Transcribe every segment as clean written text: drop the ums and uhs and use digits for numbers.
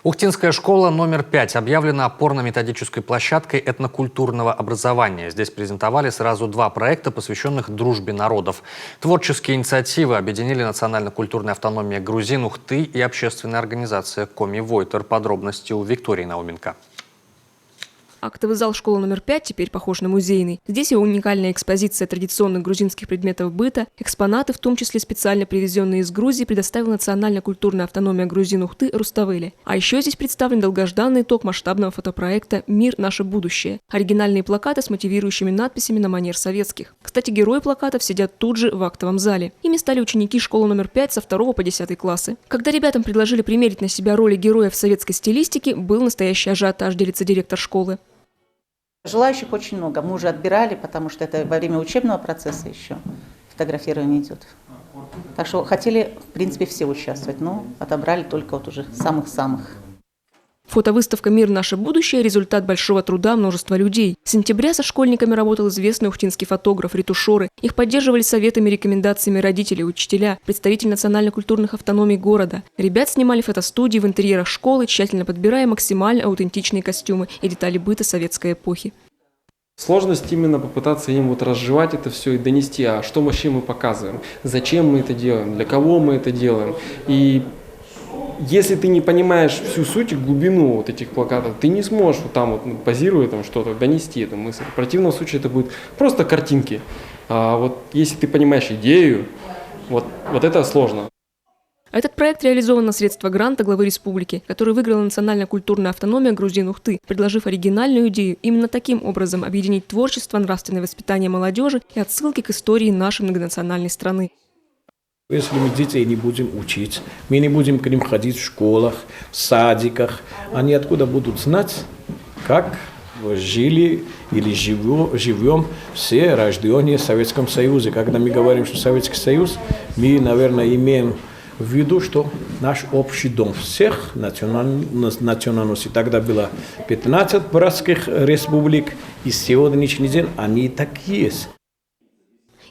Ухтинская школа номер 5 объявлена опорно-методической площадкой этнокультурного образования. Здесь презентовали сразу два проекта, посвященных дружбе народов. Творческие инициативы объединили национально-культурная автономия грузин Ухты и общественная организация Коми Войтер. Подробности у Виктории Науменко. Актовый зал школы номер 5 теперь похож на музейный. Здесь и уникальная экспозиция традиционных грузинских предметов быта. Экспонаты, в том числе специально привезенные из Грузии, предоставила национально-культурная автономия грузин Ухты Руставели. А еще здесь представлен долгожданный итог масштабного фотопроекта «Мир. Наше будущее». Оригинальные плакаты с мотивирующими надписями на манер советских. Кстати, герои плакатов сидят тут же в актовом зале. Ими стали ученики школы номер 5 со 2 по 10 классы. Когда ребятам предложили примерить на себя роли героев советской стилистики, был настоящий ажиотаж, делится директор школы. Желающих очень много. Мы уже отбирали, потому что это во время учебного процесса еще фотографирование идет. Так что хотели, в принципе, все участвовать, но отобрали только вот уже самых-самых. Фотовыставка «Мир. Наше будущее» – результат большого труда множества людей. С сентября со школьниками работал известный ухтинский фотограф, ретушеры. Их поддерживали советами и рекомендациями родители, учителя, представители национально-культурных автономий города. Ребят снимали фотостудии в интерьерах школы, тщательно подбирая максимально аутентичные костюмы и детали быта советской эпохи. Сложность именно попытаться им разжевать это все и донести, а что вообще мы показываем, зачем мы это делаем, для кого мы это делаем. И если ты не понимаешь всю суть и глубину вот этих плакатов, ты не сможешь позируя что-то, донести эту мысль. В противном случае это будут просто картинки. А вот если ты понимаешь идею, вот это сложно. Этот проект реализован на средства гранта главы республики, который выиграла национально-культурная автономия грузин Ухты, предложив оригинальную идею именно таким образом объединить творчество, нравственное воспитание молодежи и отсылки к истории нашей многонациональной страны. Если мы детей не будем учить, мы не будем к ним ходить в школах, в садиках, они откуда будут знать, как жили или живем все рожденные в Советском Союзе. Когда мы говорим, что Советский Союз, мы, наверное, имеем в виду, что наш общий дом всех национальностей. Тогда было 15 братских республик, и сегодняшний день они и так есть.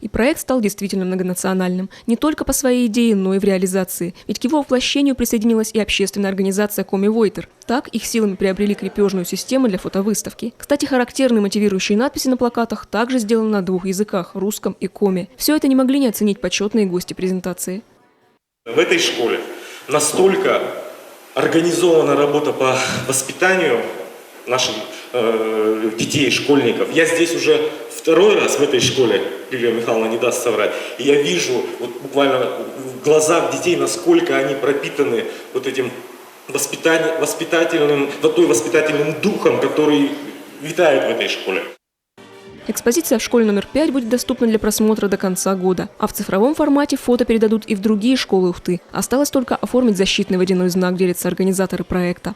И проект стал действительно многонациональным. Не только по своей идее, но и в реализации. Ведь к его воплощению присоединилась и общественная организация Коми Войтер. Так их силами приобрели крепежную систему для фотовыставки. Кстати, характерные мотивирующие надписи на плакатах также сделаны на двух языках – русском и коми. Все это не могли не оценить почетные гости презентации. В этой школе настолько организована работа по воспитанию наших детей, школьников. Я здесь уже второй раз в этой школе, Лилия Михайловна не даст соврать, и я вижу буквально в глазах детей, насколько они пропитаны этим воспитательным духом, который витает в этой школе. Экспозиция в школе номер 5 будет доступна для просмотра до конца года. А в цифровом формате фото передадут и в другие школы Ухты. Осталось только оформить защитный водяной знак, делятся организаторы проекта.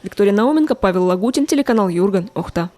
Виктория Науменко, Павел Лагутин, телеканал Юрган, Ухта.